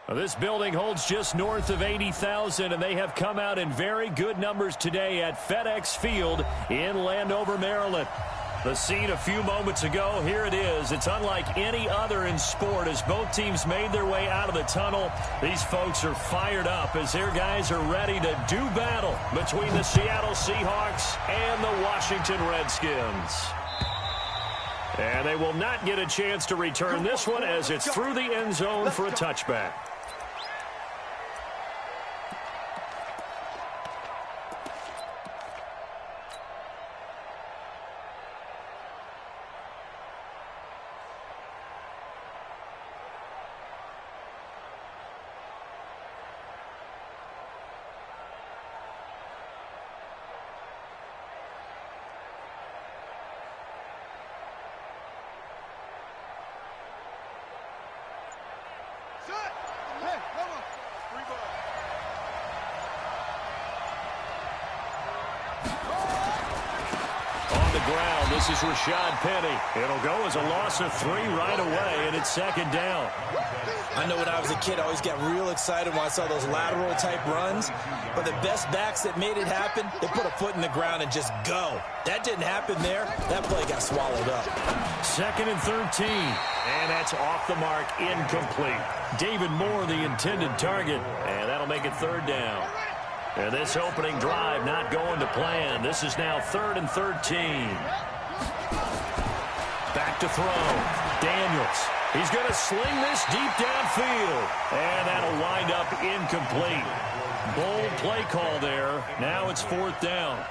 Well, this building holds just north of 80,000, and they have come out in very good numbers today at FedEx Field in Landover, Maryland. The scene a few moments ago, here it is. It's unlike any other in sport as both teams made their way out of the tunnel. These folks are fired up as their guys are ready to do battle between the Seattle Seahawks and the Washington Redskins. And they will not get a chance to return this one as it's through the end zone for a touchback. Ground. This is Rashad Penny. It'll go as a loss of 3 right away, and it's second down. I know when I was a kid, I always got real excited when I saw those lateral-type runs. But the best backs that made it happen, they put a foot in the ground and just go. That didn't happen there. That play got swallowed up. Second and 13. And that's off the mark, incomplete. David Moore, the intended target. And that'll make it third down. And this opening drive not going to plan. This is now 3rd and 13. Back to throw. Daniels. He's going to sling this deep downfield. And that'll wind up incomplete. Bold play call there. Now it's 4th down.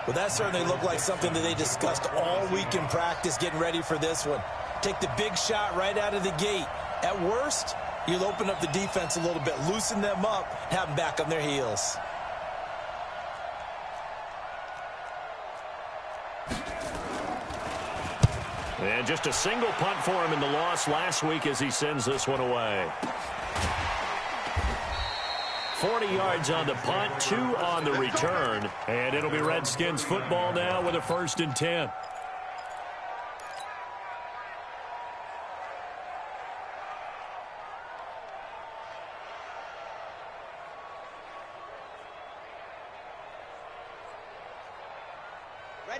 Well, that certainly looked like something that they discussed all week in practice getting ready for this one. Take the big shot right out of the gate. At worst, you'll open up the defense a little bit, loosen them up, have them back on their heels. And just a single punt for him in the loss last week as he sends this one away. 40 yards on the punt, 2 on the return. And it'll be Redskins football now with a 1st and 10.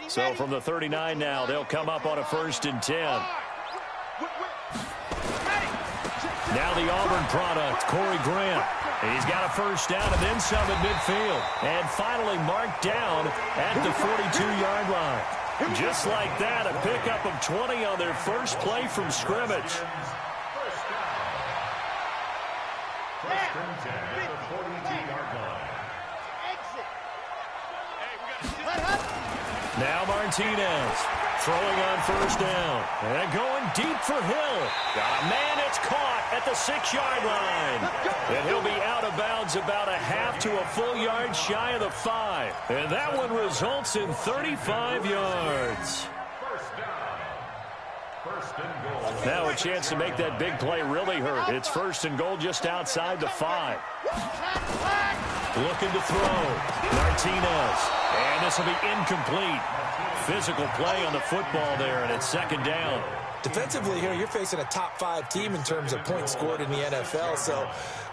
So from the 39 now, they'll come up on a 1st and 10. Now the Auburn product, Corey Grant. He's got a 1st down and then some at midfield. And finally marked down at the 42-yard line. Just like that, a pickup of 20 on their first play from scrimmage. First and 10 at the 42-yard line. Now Martinez throwing on 1st down. And going deep for Hill. Got a man, it's caught at the 6-yard line. And he'll be out of bounds about a half to a full yard shy of the 5. And that one results in 35 yards. Now a chance to make that big play really hurt. It's 1st and goal just outside the 5. Looking to throw. Martinez. And this will be incomplete. Physical play on the football there, and it's 2nd down. Defensively here, you're facing a top 5 team in terms of points scored in the NFL. So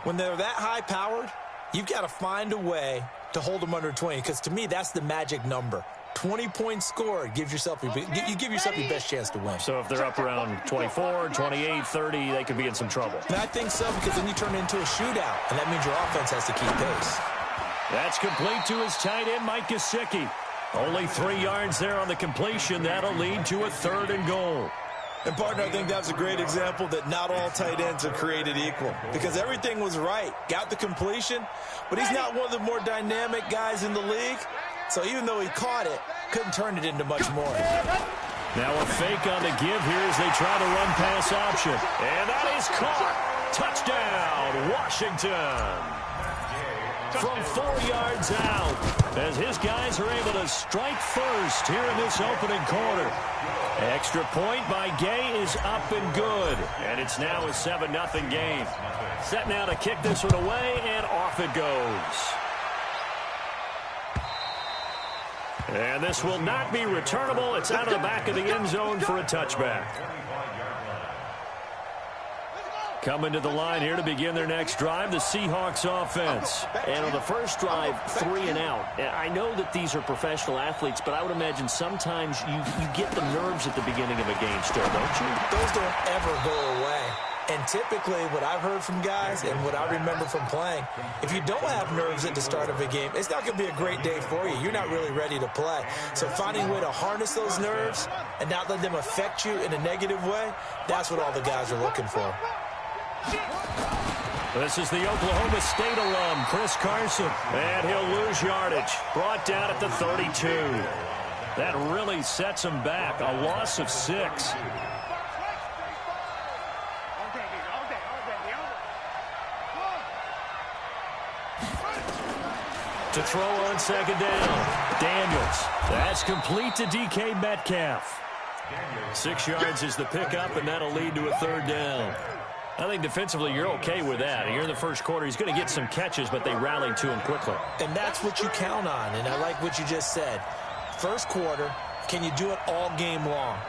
when they're that high-powered, you've got to find a way to hold them under 20. Because to me, that's the magic number. 20 points scored, you give yourself your best chance to win. So if they're up around 24, 28, 30, they could be in some trouble. And I think so, because then you turn it into a shootout, and that means your offense has to keep pace. That's complete to his tight end, Mike Gesicki. Only 3 yards there on the completion. That'll lead to a 3rd and goal. And, partner, I think that's a great example that not all tight ends are created equal. Because everything was right. Got the completion, but he's not one of the more dynamic guys in the league. So even though he caught it, couldn't turn it into much more. Now a fake on the give here as they try to run pass option. And that is caught. Touchdown, Washington. From 4 yards out, as his guys are able to strike first here in this opening quarter. Extra point by Gay is up and good. And it's now a 7-0 game. Set now to kick this one away, and off it goes. And this will not be returnable. It's out of the back of the end zone for a touchback. Coming to the line here to begin their next drive, the Seahawks offense. And on the first drive, 3 and out. I know that these are professional athletes, but I would imagine sometimes you get the nerves at the beginning of a game still, don't you? Those don't ever go away. And typically, what I've heard from guys and what I remember from playing, if you don't have nerves at the start of a game, it's not going to be a great day for you. You're not really ready to play. So finding a way to harness those nerves and not let them affect you in a negative way, that's what all the guys are looking for. This is the Oklahoma State alum, Chris Carson. And he'll lose yardage. Brought down at the 32. That really sets him back. A loss of 6. To throw on second down. Daniels. That's complete to DK Metcalf. 6 yards is the pickup, and that'll lead to a 3rd down. I think defensively you're okay with that. Here in the first quarter, he's going to get some catches, but they rallied to him quickly. And that's what you count on, and I like what you just said. First quarter, can you do it all game long?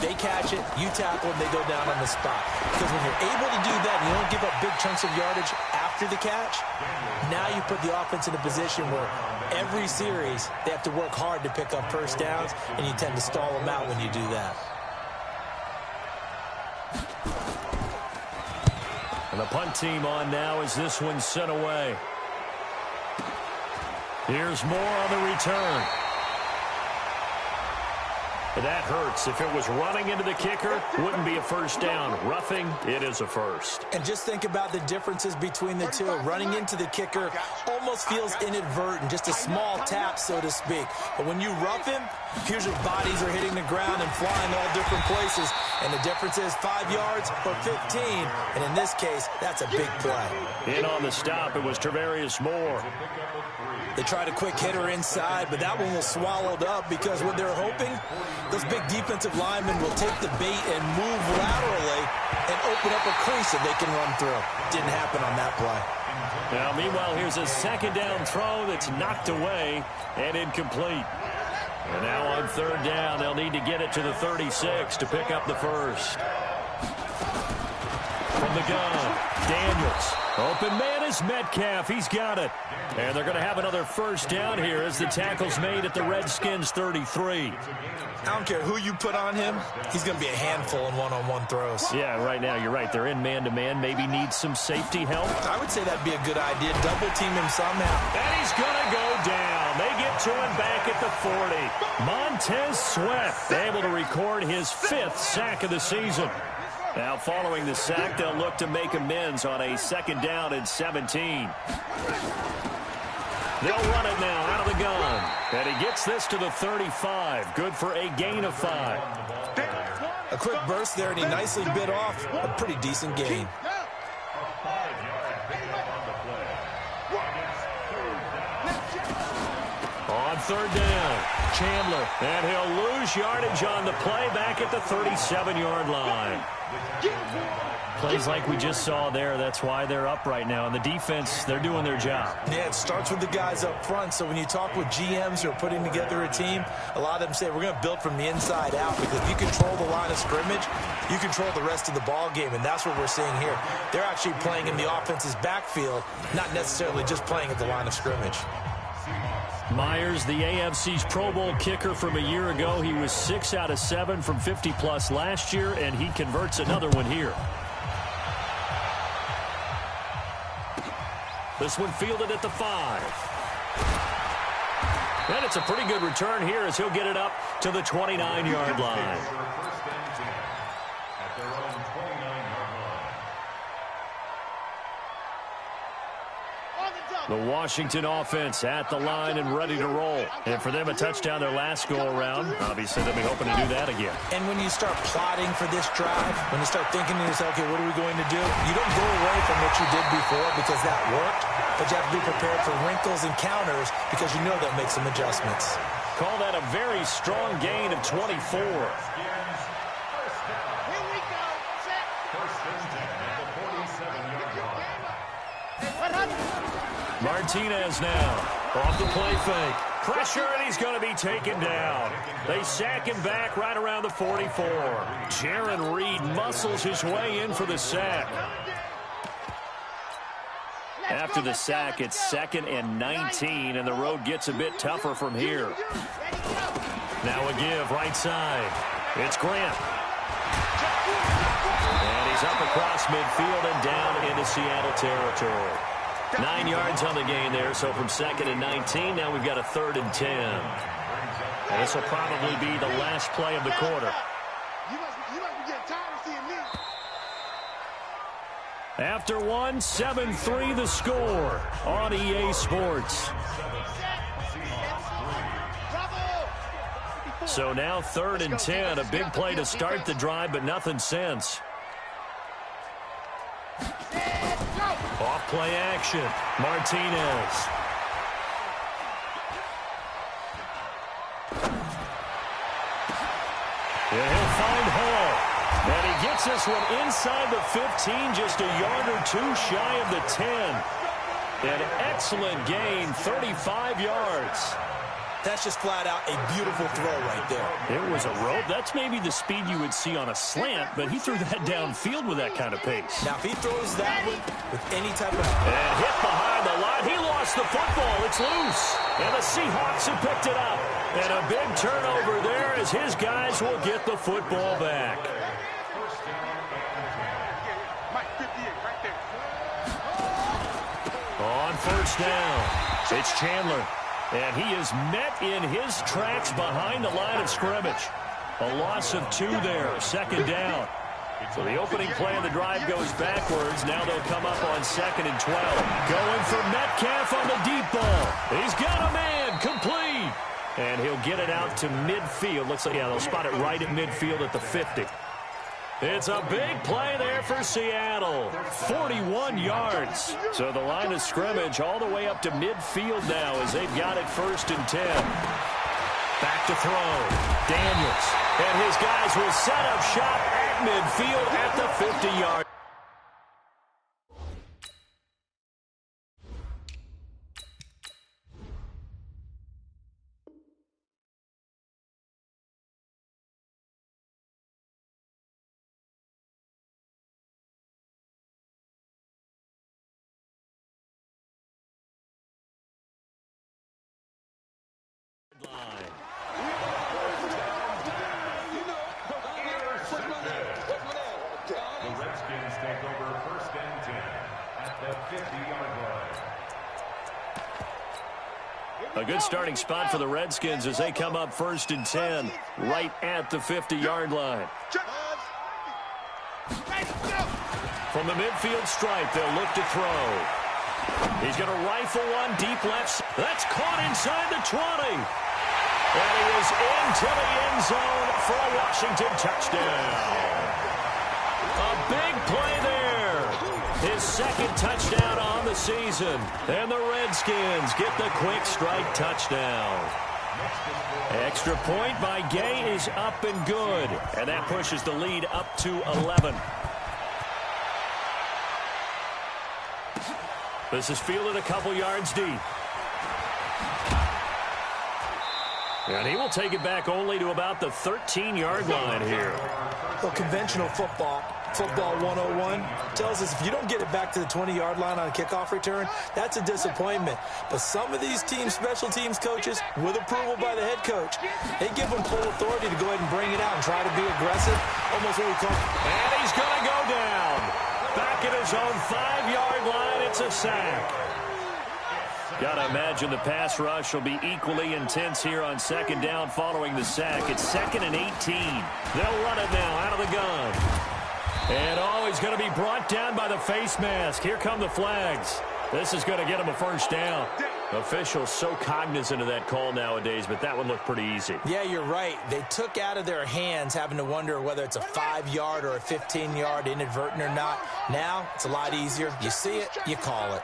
They catch it, you tackle them, they go down on the spot. Because when you're able to do that and you don't give up big chunks of yardage after the catch, now you put the offense in a position where every series they have to work hard to pick up first downs, and you tend to stall them out when you do that. And the punt team on now as this one's sent away. Here's Moore on the return. That hurts. If it was running into the kicker, wouldn't be a first down. Roughing, it is a first. And just think about the differences between the two. Running into the kicker almost feels inadvertent, just a small tap, so to speak. But when you rough him, here's your bodies are hitting the ground and flying all different places. And the difference is 5 yards or 15. And in this case, that's a big play. In on the stop, it was Travarius Moore. They tried a quick hitter inside, but that one was swallowed up because what they're hoping, those big defensive linemen will take the bait and move laterally and open up a crease that they can run through. Didn't happen on that play. Now, meanwhile, here's a second down throw that's knocked away and incomplete. And now on 3rd down, they'll need to get it to the 36 to pick up the first. From the gun, Daniels. Open man is Metcalf. He's got it. And they're going to have another first down here as the tackle's made at the Redskins 33. I don't care who you put on him. He's going to be a handful in one-on-one throws. Yeah, right now, you're right. They're in man-to-man. Maybe needs some safety help. I would say that'd be a good idea. Double team him somehow. And he's going to go down. They get to him back at the 40. Montez Sweat able to record his 5th sack of the season. Now, following the sack, they'll look to make amends on a 2nd down and 17. They'll run it now out of the gun. And he gets this to the 35. Good for a gain of 5. A quick burst there, and he nicely bit off a pretty decent gain. On 3rd down, Chandler. And he'll lose yardage on the play back at the 37-yard line. Plays like we just saw there. That's why they're up right now. And the defense, they're doing their job. Yeah, it starts with the guys up front. So when you talk with GMs who are putting together a team, a lot of them say we're going to build from the inside out, because if you control the line of scrimmage, you control the rest of the ball game, and that's what we're seeing here. They're actually playing in the offense's backfield, not necessarily just playing at the line of scrimmage. Myers, the AFC's Pro Bowl kicker from a year ago. He was 6 out of 7 from 50-plus last year, and he converts another one here. This one fielded at the 5. And it's a pretty good return here as he'll get it up to the 29-yard line. The Washington offense at the line and ready to roll. And for them, a touchdown their last go-around. Obviously, they'll be hoping to do that again. And when you start plotting for this drive, when you start thinking to yourself, okay, what are we going to do? You don't go away from what you did before because that worked, but you have to be prepared for wrinkles and counters because you know they'll make some adjustments. Call that a very strong gain of 24. Martinez now off the play fake. Pressure, and he's going to be taken down. They sack him back right around the 44. Jaron Reed muscles his way in for the sack. After the sack, it's 2nd and 19, and the road gets a bit tougher from here. Now a give, right side. It's Grant. And he's up across midfield and down into Seattle territory. 9 yards on the gain there, so from 2nd and 19, now we've got a 3rd and 10. And this will probably be the last play of the quarter. After one, 7-3 the score on EA Sports. So now 3rd and 10, a big play to start the drive, but nothing since. Off play action, Martinez. And he'll find Hall. And he gets this one inside the 15, just a yard or two shy of the 10. An excellent gain, 35 yards. That's just flat out a beautiful throw right there. It was a rope. That's maybe the speed you would see on a slant, but he threw that downfield with that kind of pace. Now, if he throws that one with any type of... And hit behind the line. He lost the football. It's loose. And the Seahawks have picked it up. And a big turnover there as his guys will get the football back. On first down, it's Chandler. And he is met in his tracks behind the line of scrimmage. A loss of 2 there, 2nd down. So the opening play of the drive goes backwards. Now they'll come up on 2nd and 12. Going for Metcalf on the deep ball. He's got a man, complete. And he'll get it out to midfield. Looks like, yeah, they'll spot it right at midfield at the 50. It's a big play there for Seattle. 41 yards. So the line of scrimmage all the way up to midfield now as they've got it 1st and 10. Back to throw. Daniels. And his guys will set up shop at midfield at the 50-yard. A good starting spot for the Redskins as they come up 1st and 10 right at the 50-yard line. From the midfield stripe, they'll look to throw. He's going to rifle one deep left. That's caught inside the 20. And he is into the end zone for a Washington touchdown. A big play there. His 2nd touchdown on the season. And the Redskins get the quick strike touchdown. Extra point by Gay is up and good. And that pushes the lead up to 11. This is fielded a couple yards deep. And he will take it back only to about the 13-yard line here. Well, conventional football 101, tells us if you don't get it back to the 20-yard line on a kickoff return, that's a disappointment. But some of these teams, special teams coaches, with approval by the head coach, they give them full authority to go ahead and bring it out and try to be aggressive, almost what we call... And he's going to go down. Back at his own 5-yard line, it's a sack. Got to imagine the pass rush will be equally intense here on 2nd down following the sack. It's 2nd and 18. They'll run it now out of the gun. And he's going to be brought down by the face mask. Here come the flags. This is going to get him a 1st down. Officials so cognizant of that call nowadays, but that one looked pretty easy. Yeah, you're right. They took out of their hands having to wonder whether it's a 5-yard or a 15-yard inadvertent or not. Now, it's a lot easier. You see it, you call it.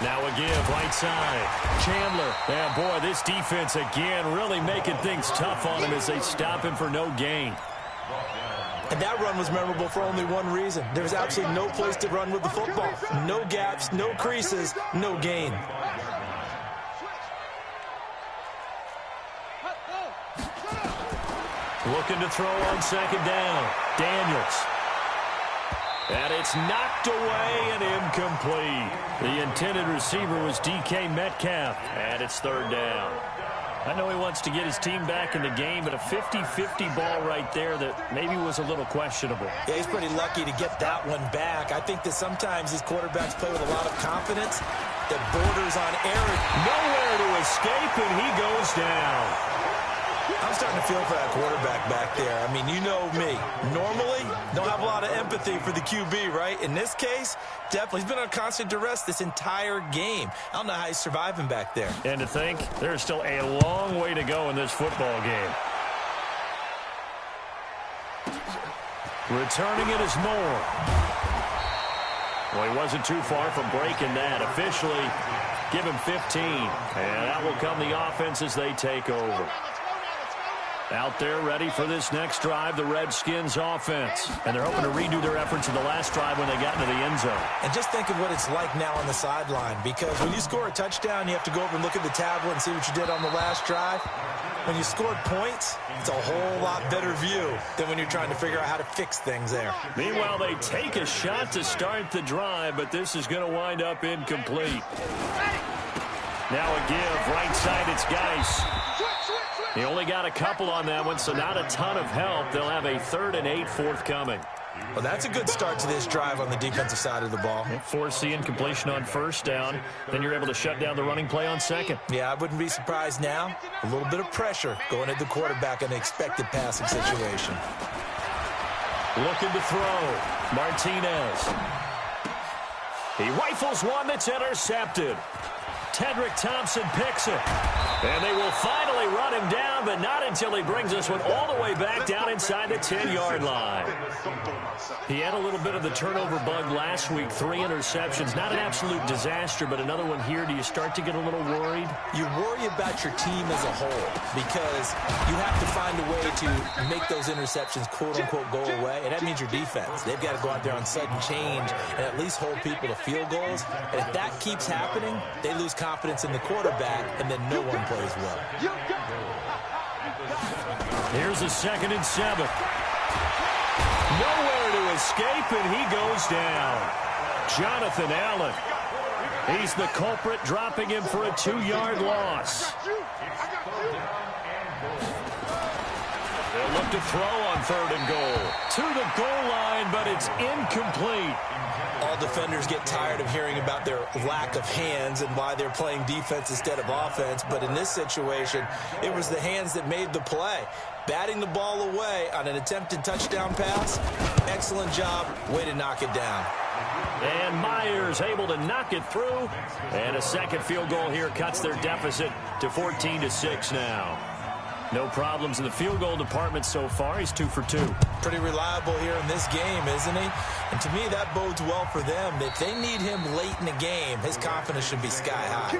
Now a give, right side. Chandler. And boy, this defense again really making things tough on him as they stop him for no gain. And that run was memorable for only one reason. There was absolutely no place to run with the football. No gaps, no creases, no gain. Looking to throw on 2nd down. Daniels. And it's knocked away and incomplete. The intended receiver was DK Metcalf, and it's third down. I know he wants to get his team back in the game, but a 50-50 ball right there that maybe was a little questionable. Yeah, he's pretty lucky to get that one back. I think that sometimes these quarterbacks play with a lot of confidence that borders on error. Nowhere to escape, and he goes down. I'm starting to feel for that quarterback back there. I mean, you know me. Normally, don't have a lot of empathy for the QB, right? In this case, definitely. He's been on constant duress this entire game. I don't know how he's surviving back there. And to think, there's still a long way to go in this football game. Returning it is Moore. Well, he wasn't too far from breaking that. Officially, give him 15. And that will come the offense as they take over. Out there ready for this next drive, the Redskins offense. And they're hoping to redo their efforts in the last drive when they got into the end zone. And just think of what it's like now on the sideline, because when you score a touchdown, you have to go over and look at the tablet and see what you did on the last drive. When you scored points, it's a whole lot better view than when you're trying to figure out how to fix things there. Meanwhile, they take a shot to start the drive, but this is going to wind up incomplete. Now a give, right side, it's Geis. He only got a couple on that one, so not a ton of help. They'll have a 3rd and 8 forthcoming. Well, that's a good start to this drive on the defensive side of the ball. Force the incompletion on first down. Then you're able to shut down the running play on second. Yeah, I wouldn't be surprised now. A little bit of pressure going at the quarterback in the expected passing situation. Looking to throw. Martinez. He rifles one that's intercepted. Tedrick Thompson picks it. And they will finally run him down, but not until he brings this one all the way back down inside the 10-yard line. He had a little bit of the turnover bug last week, 3 interceptions. Not an absolute disaster, but another one here. Do you start to get a little worried? You worry about your team as a whole because you have to find a way to make those interceptions, quote-unquote, go away, and that means your defense. They've got to go out there on sudden change and at least hold people to field goals. And if that keeps happening, they lose confidence in the quarterback, and then no one plays well. Here's a 2nd and 7. Nowhere to escape, and he goes down. Jonathan Allen. He's the culprit, dropping him for a 2-yard loss. They'll look to throw on 3rd and goal. To the goal line, but it's incomplete. All defenders get tired of hearing about their lack of hands and why they're playing defense instead of offense. But in this situation, it was the hands that made the play. Batting the ball away on an attempted touchdown pass. Excellent job. Way to knock it down. And Myers able to knock it through. And a second field goal here cuts their deficit to 14-6 now. No problems in the field goal department so far. He's 2 for 2. Pretty reliable here in this game, isn't he? And to me, that bodes well for them. If they need him late in the game, his confidence should be sky high.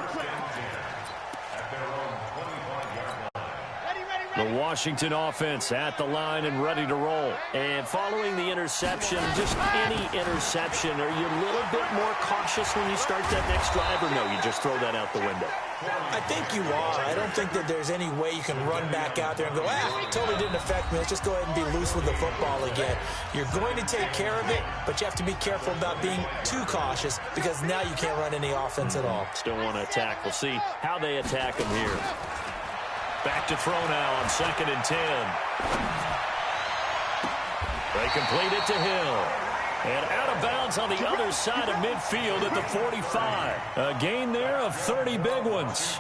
The Washington offense at the line and ready to roll. And following the interception, just any interception, are you a little bit more cautious when you start that next drive, or no, you just throw that out the window? I think you are. I don't think that there's any way you can run back out there and go, totally didn't affect me. Let's just go ahead and be loose with the football again. You're going to take care of it, but you have to be careful about being too cautious because now you can't run any offense at all. Still want to attack. We'll see how they attack him here. Back to throw now on 2nd and 10. They complete it to Hill. And out of bounds on the other side of midfield at the 45. A gain there of 30 big ones.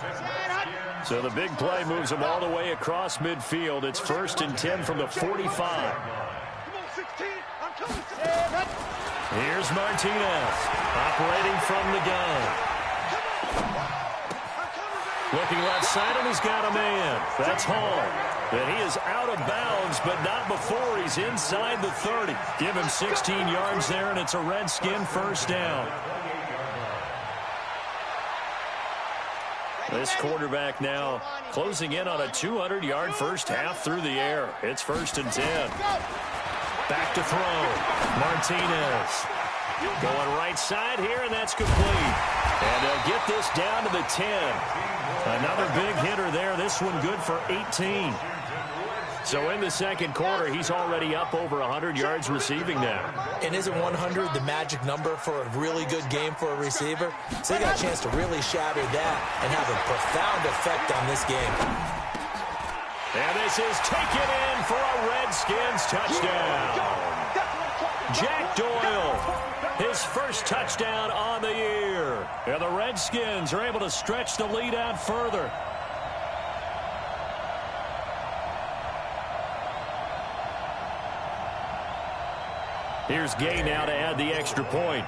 So the big play moves them all the way across midfield. It's 1st and 10 from the 45. Here's Martinez operating from the gun. Looking left side, and he's got a man. That's Hall. And he is out of bounds, but not before he's inside the 30. Give him 16 yards there, and it's a Redskin 1st down. This quarterback now closing in on a 200-yard first half through the air. It's 1st and 10. Back to throw. Martinez going right side here, and that's complete. And they'll get this down to the 10. Another big hitter there. This one good for 18. So in the second quarter, he's already up over 100 yards receiving now. And isn't 100 the magic number for a really good game for a receiver? So he got a chance to really shatter that and have a profound effect on this game. And this is taken in for a Redskins touchdown. Jack Doyle, his first touchdown on the year. And the Redskins are able to stretch the lead out further. Here's Gay now to add the extra point.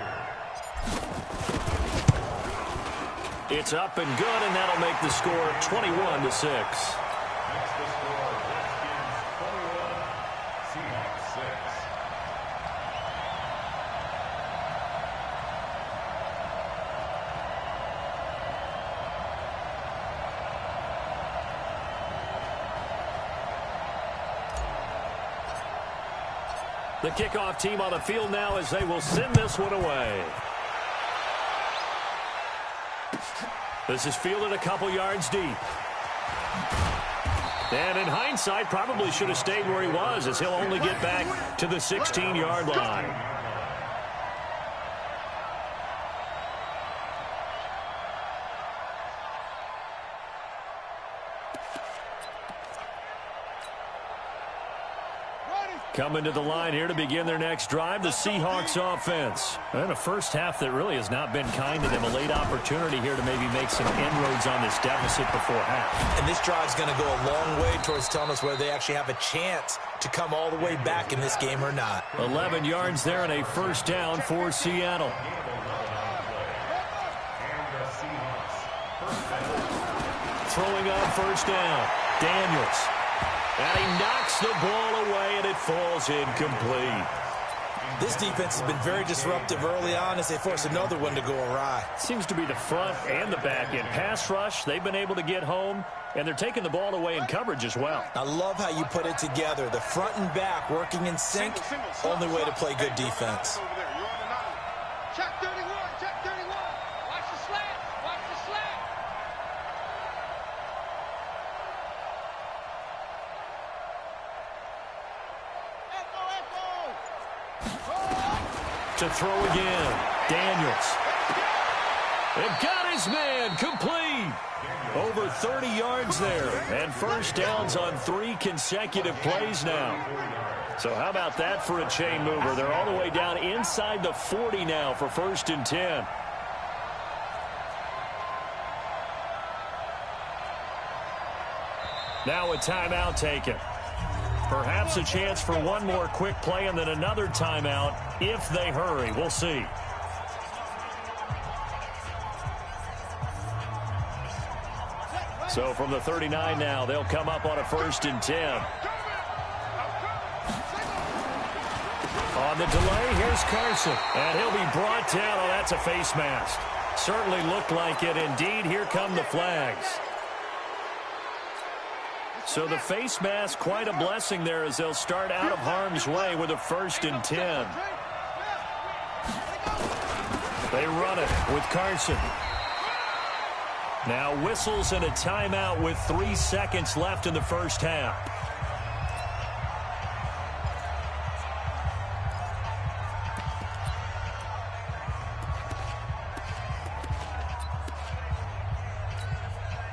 It's up and good, and that'll make the score 21-6. The kickoff team on the field now as they will send this one away. This is fielded a couple yards deep. And in hindsight, probably should have stayed where he was, as he'll only get back to the 16-yard line. Coming to the line here to begin their next drive, the Seahawks offense. And a first half that really has not been kind to them. A late opportunity here to maybe make some inroads on this deficit before half. And this drive's going to go a long way towards telling us whether they actually have a chance to come all the way back in this game or not. 11 yards there and a first down for Seattle. Throwing on first down, Daniels. And he knocks the ball away, and it falls incomplete. This defense has been very disruptive early on as they force another one to go awry. Seems to be the front and the back end. Pass rush, they've been able to get home, and they're taking the ball away in coverage as well. I love how you put it together. The front and back working in sync, only way to play good defense. Check 31, check 31. Watch the slant, watch the slant. To throw again, Daniels. And got his man complete. Over 30 yards there. And first downs on 3 consecutive plays now. So how about that for a chain mover? They're all the way down inside the 40 now for 1st and 10. Now a timeout taken. Perhaps a chance for one more quick play and then another timeout if they hurry. We'll see. So from the 39 now, they'll come up on a 1st and 10. On the delay, here's Carson. And he'll be brought down. Oh, that's a face mask. Certainly looked like it. Indeed, here come the flags. So the face mask, quite a blessing there as they'll start out of harm's way with a 1st and 10. They run it with Carson. Now whistles and a timeout with 3 seconds left in the first half.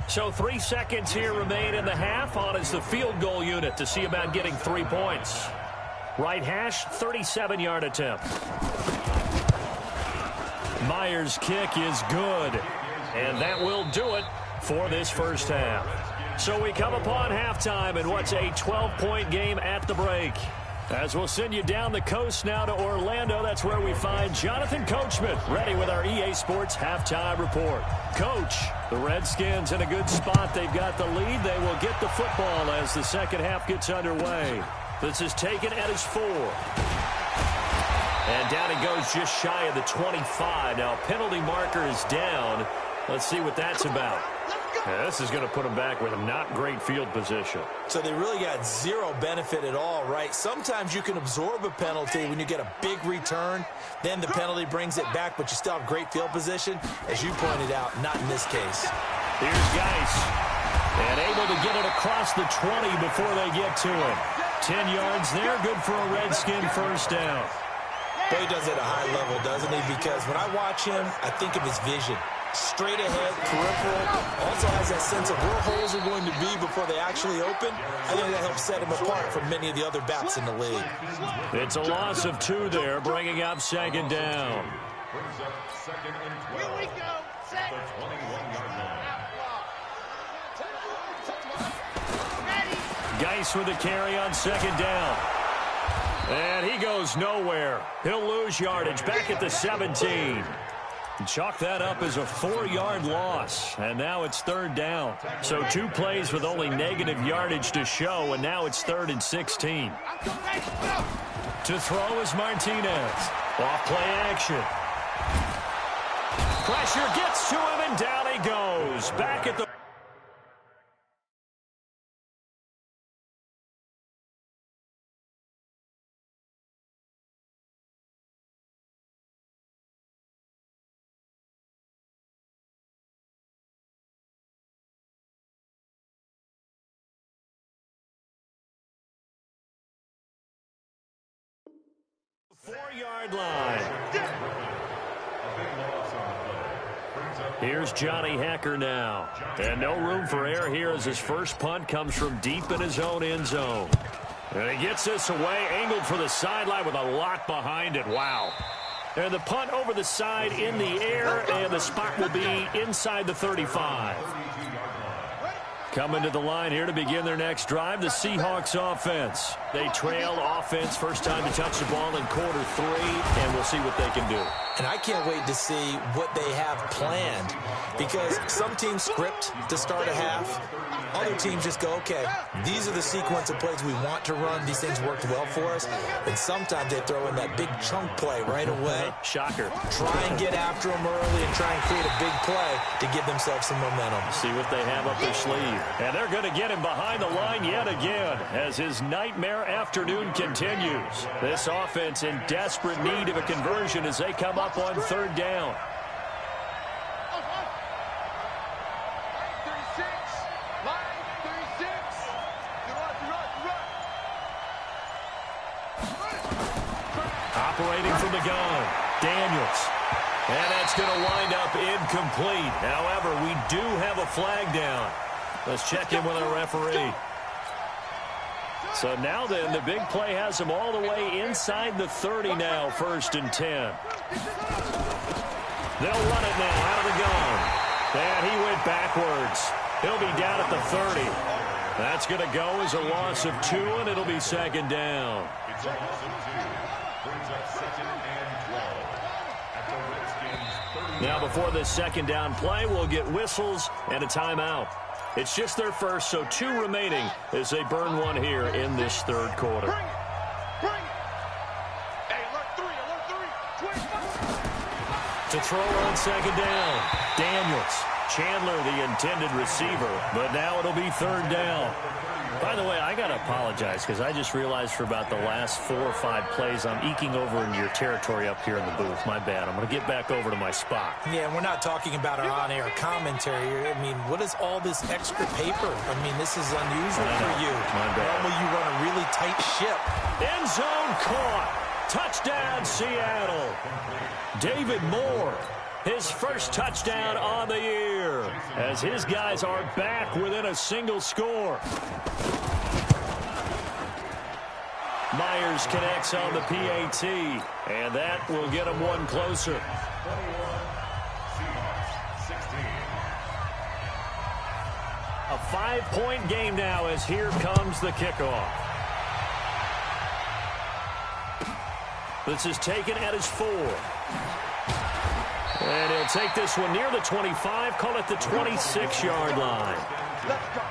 So 3 seconds here remain in the half. On is the field goal unit to see about getting 3 points. Right hash, 37-yard attempt. Myers' kick is good. And that will do it for this first half. So we come upon halftime in what's a 12-point game at the break. As we'll send you down the coast now to Orlando, that's where we find Jonathan Coachman ready with our EA Sports halftime report. Coach, the Redskins in a good spot. They've got the lead. They will get the football as the second half gets underway. This is taken at his 4. And down he goes just shy of the 25. Now penalty marker is down. Let's see what that's about. Yeah, this is going to put them back with a not great field position. So they really got zero benefit at all, right? Sometimes you can absorb a penalty when you get a big return. Then the penalty brings it back, but you still have great field position. As you pointed out, not in this case. Here's Geis. And able to get it across the 20 before they get to it. 10 yards there, good for a Redskin first down. But he does it at a high level, doesn't he? Because when I watch him, I think of his vision. Straight ahead, peripheral, also has that sense of where holes are going to be before they actually open. I think that helps set him apart from many of the other backs in the league. It's a loss of 2 there, bringing up second down. Here we go. Set. Geis with the carry on second down. And he goes nowhere. He'll lose yardage back at the 17. Chalk that up as a 4-yard loss. And now it's third down. So 2 plays with only negative yardage to show, and now it's 3rd and 16. To throw is Martinez. Off play action. Pressure gets to him, and down he goes. Back at the... Four-yard line. Here's Johnny Hecker now. And no room for error here as his first punt comes from deep in his own end zone. And he gets this away, angled for the sideline with a lot behind it. Wow. And the punt over the side in the air, and the spot will be inside the 35. Coming to the line here to begin their next drive, the Seahawks offense. They trail offense, first time to touch the ball in quarter 3, and we'll see what they can do. And I can't wait to see what they have planned, because some teams script to start a half. Other teams just go, okay, these are the sequence of plays we want to run. These things worked well for us. And sometimes they throw in that big chunk play right away. Shocker. Try and get after them early and try and create a big play to give themselves some momentum. See what they have up their sleeve. And they're going to get him behind the line yet again as his nightmare afternoon continues. This offense in desperate need of a conversion as they come up on third down. Operating from the gun, Daniels. And that's going to wind up incomplete. However, we do have a flag down. Let's check in with our referee. So now then, the big play has them all the way inside the 30 now, 1st and 10. They'll run it now out of the gun. And he went backwards. He'll be down at the 30. That's going to go as a loss of 2, and it'll be second down. Now before this second down play, we'll get whistles and a timeout. It's just their first, so 2 remaining as they burn one here in this third quarter. To throw on second down, Daniels. Chandler, the intended receiver, but now it'll be third down. By the way, I got to apologize because I just realized for about the last 4 or 5 plays I'm eking over into your territory up here in the booth. My bad. I'm going to get back over to my spot. Yeah, we're not talking about our on-air commentary. I mean, what is all this extra paper? I mean, this is unusual for you. My bad. Normally you run a really tight ship. End zone caught. Touchdown, Seattle. David Moore. His first touchdown on the year as his guys are back within a single score. Myers connects on the PAT, and that will get him one closer. A 5-point game now as here comes the kickoff. This is taken at his 4. And he'll take this one near the 25, call it the 26-yard line. Let's go.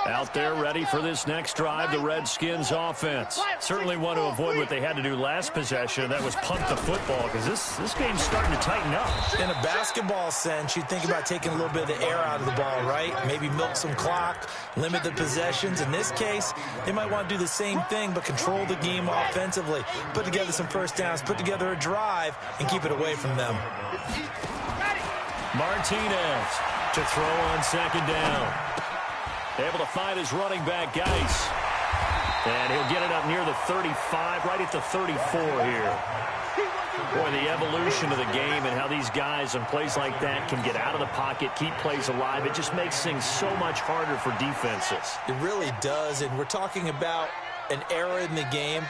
Out there ready for this next drive, the Redskins offense. Certainly want to avoid what they had to do last possession. That was punt the football, because this game's starting to tighten up. In a basketball sense, you think about taking a little bit of the air out of the ball, right? Maybe milk some clock, limit the possessions. In this case, they might want to do the same thing, but control the game offensively. Put together some first downs, put together a drive, and keep it away from them. Martinez to throw on second down. Able to find his running back, Geis. And he'll get it up near the 35, right at the 34 here. Boy, the evolution of the game and how these guys on plays like that can get out of the pocket, keep plays alive, it just makes things so much harder for defenses. It really does, and we're talking about an era in the game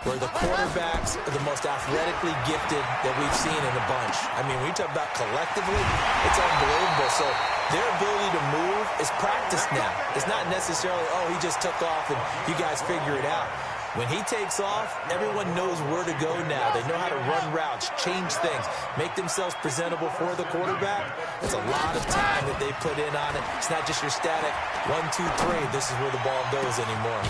where the quarterbacks are the most athletically gifted that we've seen in a bunch. I mean, when you talk about collectively, it's unbelievable. So their ability to move is practiced now. It's not necessarily, oh, he just took off and you guys figure it out. When he takes off, everyone knows where to go now. They know how to run routes, change things, make themselves presentable for the quarterback. It's a lot of time that they put in on it. It's not just your static 1, 2, 3. This is where the ball goes anymore.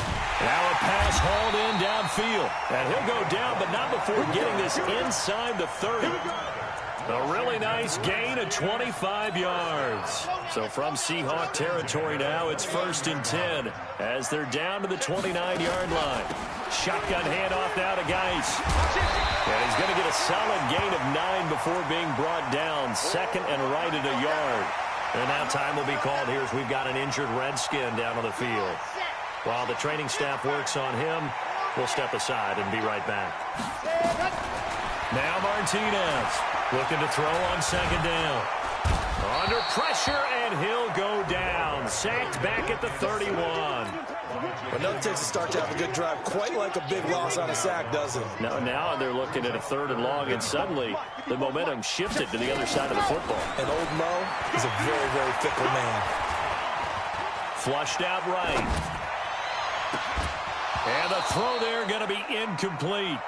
Now a pass hauled in downfield. And he'll go down, but not before getting this inside the 30. A really nice gain of 25 yards. So from Seahawk territory now, it's 1st and 10 as they're down to the 29-yard line. Shotgun handoff now to Geis. And he's going to get a solid gain of 9 before being brought down. Second and right at a yard. And now time will be called here as we've got an injured Redskin down on the field. While the training staff works on him, we'll step aside and be right back. Now Martinez looking to throw on second down. Under pressure, and he'll go down. Sacked back at the 31. But no, it takes a start to have a good drive. Quite like a big loss on a sack, doesn't it? Now they're looking at a 3rd and long, and suddenly the momentum shifted to the other side of the football. And old Mo is a very, very fickle man. Flushed out right. And the throw there going to be incomplete.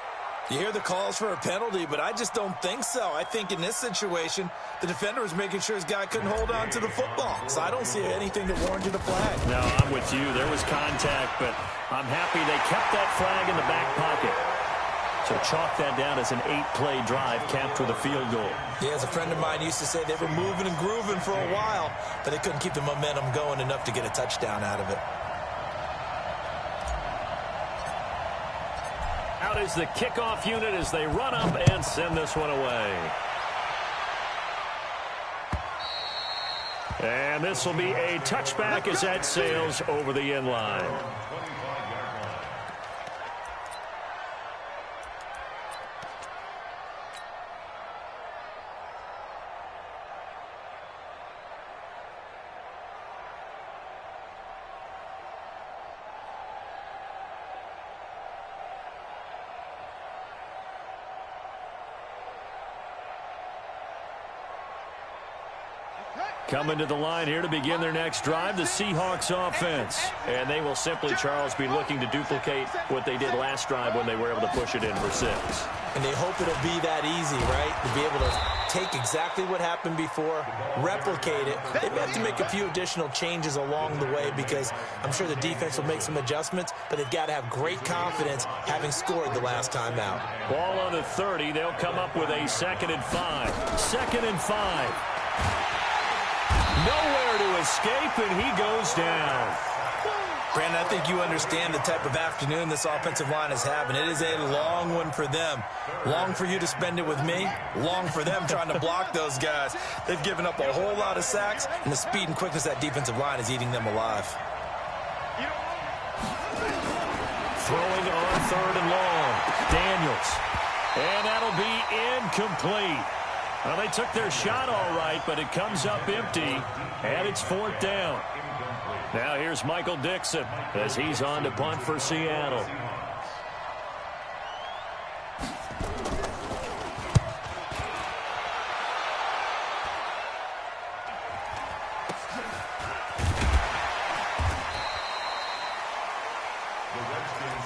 You hear the calls for a penalty, but I just don't think so. I think in this situation, the defender was making sure his guy couldn't hold on to the football. So I don't see anything that warranted a flag. No, I'm with you. There was contact, but I'm happy they kept that flag in the back pocket. So chalk that down as an 8-play drive capped with a field goal. Yeah, as a friend of mine used to say, they were moving and grooving for a while, but they couldn't keep the momentum going enough to get a touchdown out of it. Out is the kickoff unit as they run up and send this one away. And this will be a touchback as that sails over the end line. Coming to the line here to begin their next drive, the Seahawks offense. And they will simply, Charles, be looking to duplicate what they did last drive when they were able to push it in for 6. And they hope it'll be that easy, right? To be able to take exactly what happened before, replicate it. They may have to make a few additional changes along the way because I'm sure the defense will make some adjustments, but they've got to have great confidence having scored the last time out. Ball on the 30. They'll come up with a 2nd and 5. 2nd and 5. Nowhere to escape, and he goes down. Brandon, I think you understand the type of afternoon this offensive line is having. It is a long one for them. Long for you to spend it with me. Long for them trying to block those guys. They've given up a whole lot of sacks, and the speed and quickness of that defensive line is eating them alive. Throwing on 3rd and long. Daniels. And that'll be incomplete. Well, they took their shot all right, but it comes up empty, and it's 4th down. Now here's Michael Dixon as he's on to punt for Seattle.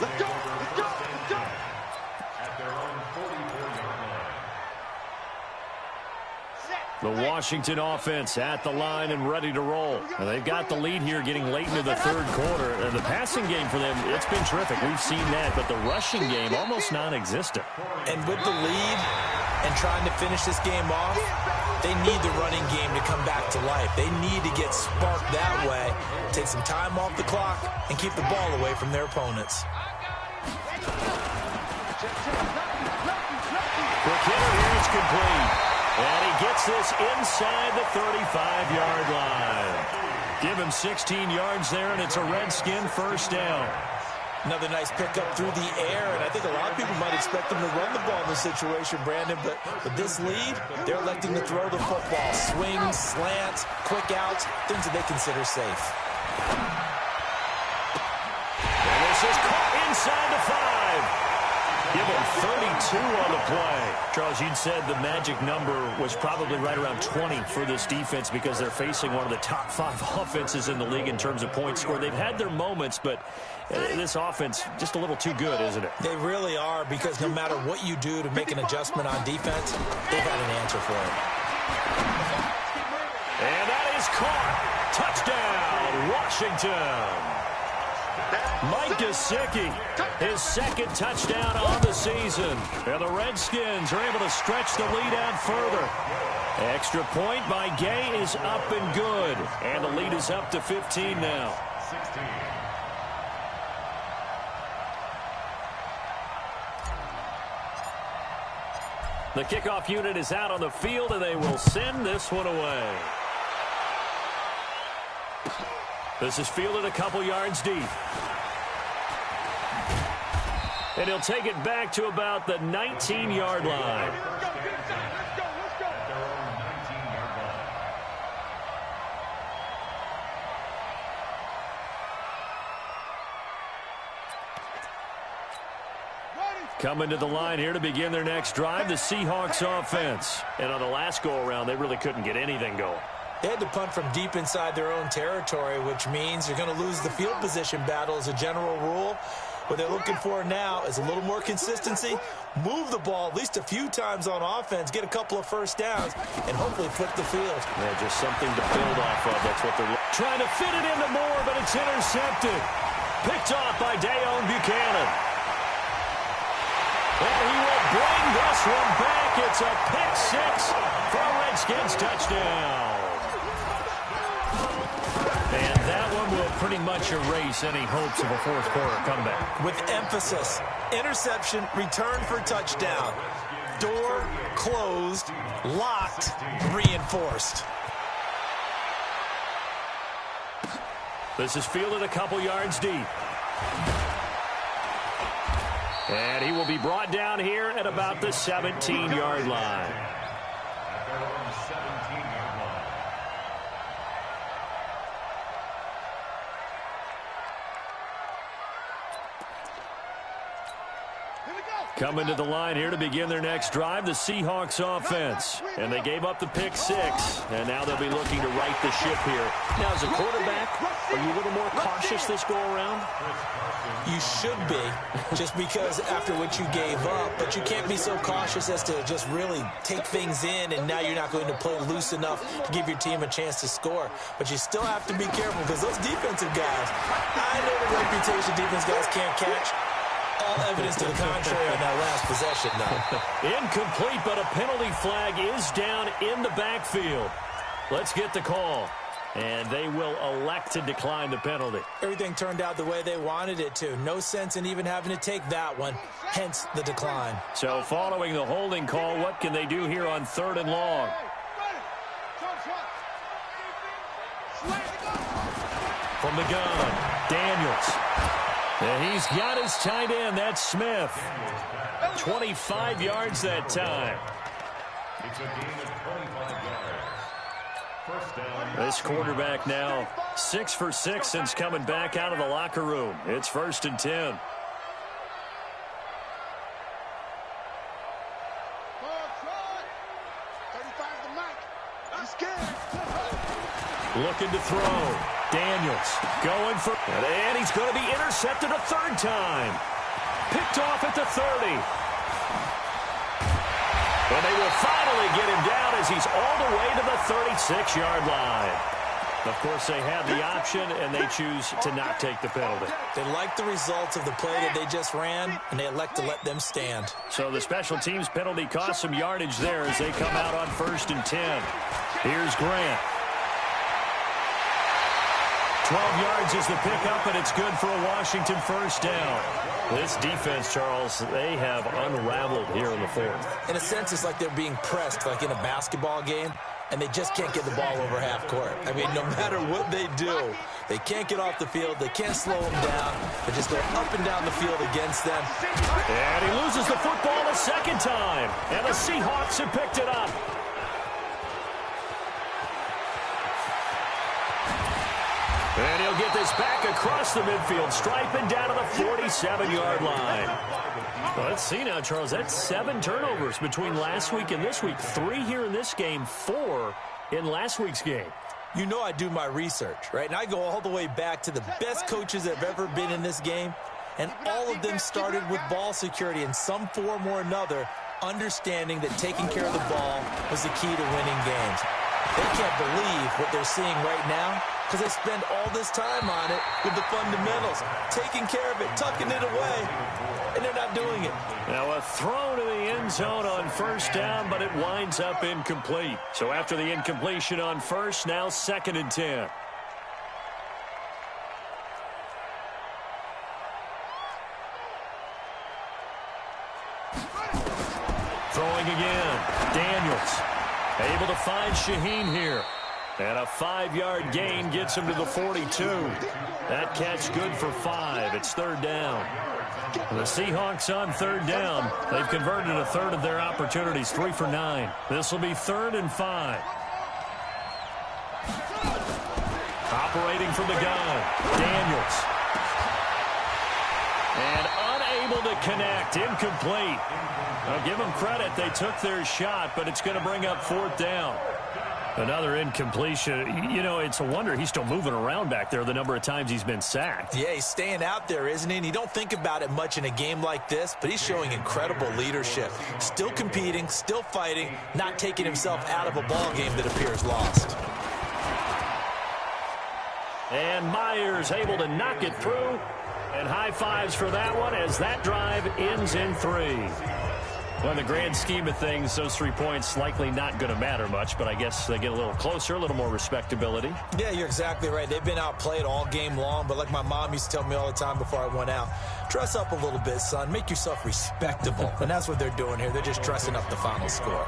Let's go, let's go, let's go. The Washington offense at the line and ready to roll. Now, they've got the lead here getting late into the third quarter. The passing game for them, it's been terrific. We've seen that, but the rushing game almost non-existent. And with the lead and trying to finish this game off, they need the running game to come back to life. They need to get sparked that way, take some time off the clock, and keep the ball away from their opponents. Quick hitter here is complete. And he gets this inside the 35-yard line. Give him 16 yards there, and it's a Redskin first down. Another nice pickup through the air, and I think a lot of people might expect them to run the ball in this situation, Brandon, but with this lead, they're electing to throw the football. Swings, slants, quick outs, things that they consider safe. And this is caught inside the 5. Give him 32 on the play. Charles, you'd said the magic number was probably right around 20 for this defense because they're facing one of the top 5 offenses in the league in terms of points scored. They've had their moments, but this offense just a little too good, isn't it? They really are, because no matter what you do to make an adjustment on defense, they've got an answer for it. And that is caught. Touchdown, Washington. Mike Gesicki, his second touchdown on the season. And the Redskins are able to stretch the lead out further. Extra point by Gay is up and good. And the lead is up to 15 now. The kickoff unit is out on the field, and they will send this one away. This is fielded a couple yards deep. And he'll take it back to about the 19-yard line. Coming to the line here to begin their next drive, the Seahawks offense. And on the last go-around, they really couldn't get anything going. They had to punt from deep inside their own territory, which means you're going to lose the field position battle as a general rule. What they're looking for now is a little more consistency, move the ball at least a few times on offense, get a couple of first downs, and hopefully flip the field. Yeah, just something to build off of. That's what they're trying to fit it into Moore, but it's intercepted. Picked off by Dayon Buchanan. And he will bring this one back. It's a pick 6 for a Redskins touchdown. And that one will pretty much erase any hopes of a fourth quarter comeback. With emphasis, interception, return for touchdown. Door closed, locked, reinforced. This is fielded a couple yards deep. And he will be brought down here at about the 17-yard line. Coming to the line here to begin their next drive, the Seahawks offense. And they gave up the pick 6, and now they'll be looking to right the ship here. Now, as a quarterback, are you a little more cautious this go-around? You should be, just because after what you gave up, but you can't be so cautious as to just really take things in, and now you're not going to play loose enough to give your team a chance to score. But you still have to be careful, because those defensive guys, I know the reputation defense guys can't catch. All evidence to the contrary on that last possession, though. Incomplete, but a penalty flag is down in the backfield. Let's get the call. And they will elect to decline the penalty. Everything turned out the way they wanted it to. No sense in even having to take that one, hence the decline. So following the holding call, what can they do here on 3rd and long? From the gun, Daniels. And he's got his tight end, that's Smith. 25 yards that time. This quarterback now 6 for 6 since coming back out of the locker room. It's 1st and 10. Looking to throw. Daniels going for, and he's going to be intercepted a 3rd time. Picked off at the 30. And they will finally get him down as as he's all the way to the 36-yard line. Of course, they have the option, and they choose to not take the penalty. They like the results of the play that they just ran, and they elect to let them stand. So the special teams penalty cost some yardage there as they come out on 1st and 10. Here's Grant. 12 yards is the pickup, and it's good for a Washington first down. This defense, Charles, they have unraveled here in the fourth. In a sense, it's like they're being pressed, like in a basketball game, and they just can't get the ball over half court. I mean, no matter what they do, they can't get off the field. They can't slow them down. They just go up and down the field against them. And he loses the football a second time, and the Seahawks have picked it up. And he'll get this back across the midfield stripe and down to the 47-yard line. Well, let's see now, Charles. That's 7 turnovers between last week and this week. 3 here in this game, 4 in last week's game. You know I do my research, right? And I go all the way back to the best coaches that have ever been in this game. And all of them started with ball security in some form or another, understanding that taking care of the ball was the key to winning games. They can't believe what they're seeing right now because they spend all this time on it with the fundamentals, taking care of it, tucking it away, and they're not doing it. Now a throw to the end zone on first down, but it winds up incomplete. So after the incompletion on first, now 2nd and 10. Throwing again, Daniels. Able to find Shaheen here. And a 5-yard gain gets him to the 42. That catch good for 5. It's 3rd down. The Seahawks on 3rd down. They've converted a third of their opportunities, 3 for 9. This will be 3rd and 5. Operating from the gun, Daniels. And unable to connect, incomplete. I'll give them credit. They took their shot, but it's going to bring up 4th down. Another incompletion. You know, it's a wonder he's still moving around back there the number of times he's been sacked. Yeah, he's staying out there, isn't he? And you don't think about it much in a game like this, but he's showing incredible leadership. Still competing, still fighting, not taking himself out of a ball game that appears lost. And Myers able to knock it through. And high fives for that one as that drive ends in 3. Well, in the grand scheme of things, those 3 points likely not going to matter much, but I guess they get a little closer, a little more respectability. Yeah, you're exactly right. They've been outplayed all game long, but like my mom used to tell me all the time before I went out, dress up a little bit, son. Make yourself respectable. And that's what they're doing here. They're just dressing up the final score.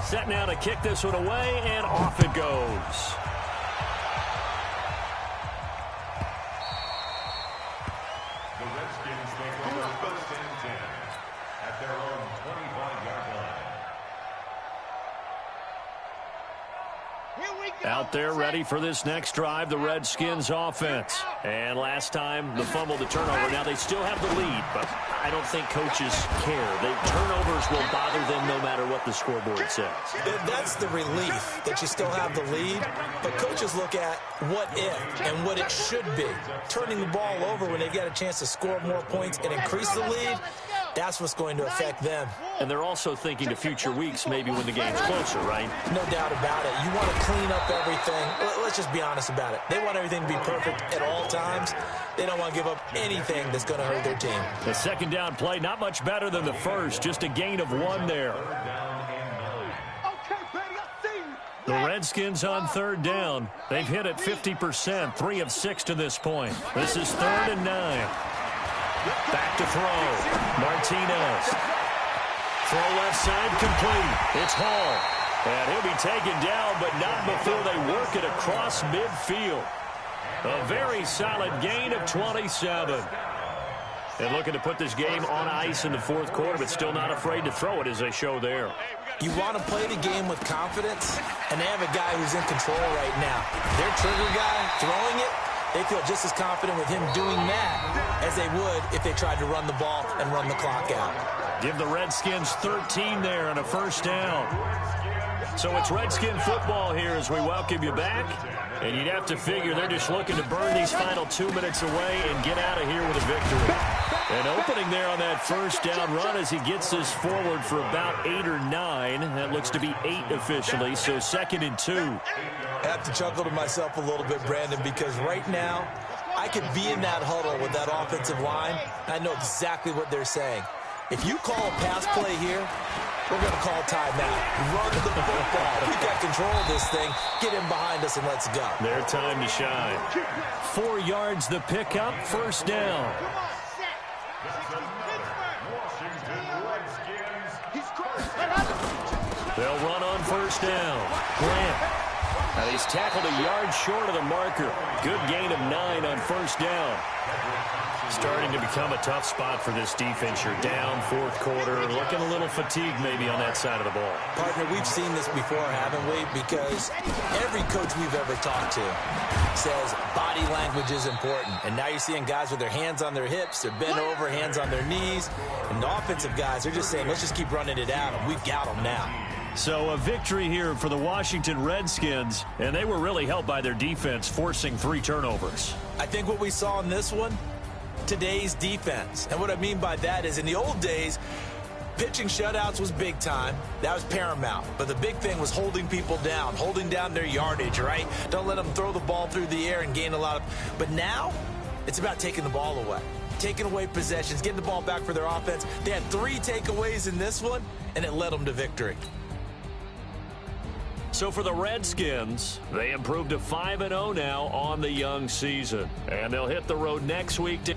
Set now to kick this one away, and off it goes. Out there ready for this next drive, the Redskins offense. And last time, the fumble, the turnover. Now they still have the lead, but I don't think coaches care. The turnovers will bother them no matter what the scoreboard says. That's the relief that you still have the lead, but coaches look at what if and what it should be. Turning the ball over when they've got a chance to score more points and increase the lead, that's what's going to affect them. And they're also thinking to future weeks, maybe when the game's closer, right? No doubt about it. You want to clean up everything. Let's just be honest about it. They want everything to be perfect at all times. They don't want to give up anything that's going to hurt their team. The 2nd down play, not much better than the first. Just a gain of 1 there. The Redskins on 3rd down. They've hit it 50%, 3 of 6 to this point. This is 3rd and 9. Back to throw. Martinez. Throw left side complete. It's Hall. And he'll be taken down, but not before they work it across midfield. A very solid gain of 27. And looking to put this game on ice in the 4th quarter, but still not afraid to throw it as they show there. You want to play the game with confidence, and they have a guy who's in control right now. Their trigger guy throwing it, they feel just as confident with him doing that as they would if they tried to run the ball and run the clock out. Give the Redskins 13 there and a first down. So it's Redskin football here as we welcome you back. And you'd have to figure they're just looking to burn these final 2 minutes away and get out of here with a victory. And opening there on that first down run as he gets this forward for about 8 or 9. That looks to be 8 officially, so 2nd and 2. I have to chuckle to myself a little bit, Brandon, because right now I could be in that huddle with that offensive line. I know exactly what they're saying. If you call a pass play here, we're going to call timeout. Run the football. We got control of this thing. Get him behind us and let's go. Their time to shine. 4 yards the pickup, first down. They'll run on first down. Grant. Now he's tackled a yard short of the marker. Good gain of 9 on first down. Starting to become a tough spot for this defense. You're down, 4th quarter, looking a little fatigued maybe on that side of the ball. Partner, we've seen this before, haven't we? Because every coach we've ever talked to says body language is important. And now you're seeing guys with their hands on their hips, they're bent over, hands on their knees. And the offensive guys, they're just saying, let's just keep running it out, and we've got them now. So a victory here for the Washington Redskins, and they were really helped by their defense, forcing 3 turnovers. I think what we saw in this one, today's defense. And what I mean by that is in the old days, pitching shutouts was big time. That was paramount. But the big thing was holding people down, holding down their yardage, right? Don't let them throw the ball through the air and gain a lot of... But now, it's about taking the ball away. Taking away possessions, getting the ball back for their offense. They had 3 takeaways in this one, and it led them to victory. So for the Redskins, they improved to 5-0 now on the young season. And they'll hit the road next week to